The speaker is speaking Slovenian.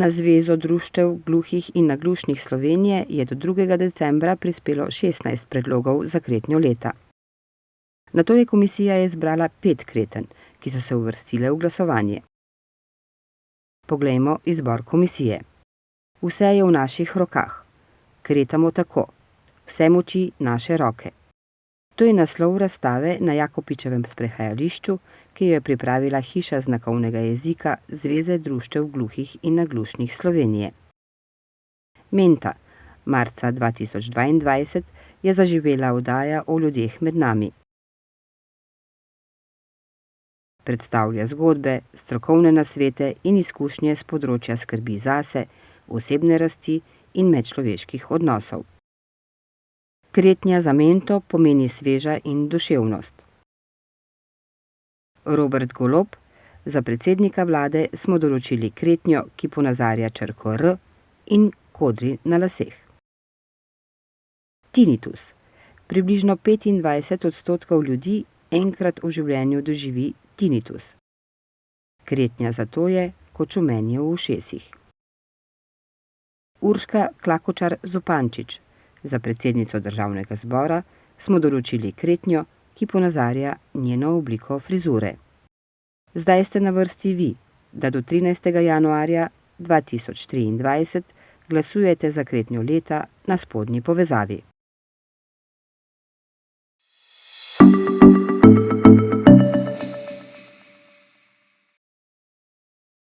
Na Zvezo društev gluhih in naglušnih Slovenije je do 2. decembra prispelo 16 predlogov za kretnjo leta. Nato je komisija izbrala 5 kreten, ki so se uvrstile v glasovanje. Poglejmo izbor komisije. Vse je v naših rokah. Kretamo tako. Vse moči naše roke. To je naslov razstave na Jakopičevem sprehajališču, ki jo je pripravila Hiša znakovnega jezika Zveze društev gluhih in naglušnih Slovenije. Menta. Marca 2022 je zaživela oddaja o ljudeh med nami. Predstavlja zgodbe, strokovne nasvete in izkušnje s področja skrbi zase, osebne rasti in medčloveških odnosov. Kretnja za mento pomeni sveža in duševnost. Robert Golob. Za predsednika vlade smo določili kretnjo, ki ponazarja črko R in kodri na laseh. Tinnitus. Približno 25% ljudi enkrat v življenju doživi tinnitus. Kretnja za to je kot šumenje v ušesih. Urška Klakočar Zupančič. Za predsednico Državnega zbora smo določili kretnjo, ki ponazarja njeno obliko frizure. Zdaj ste na vrsti vi, da do 13. januarja 2023 glasujete za kretnjo leta na spodnji povezavi.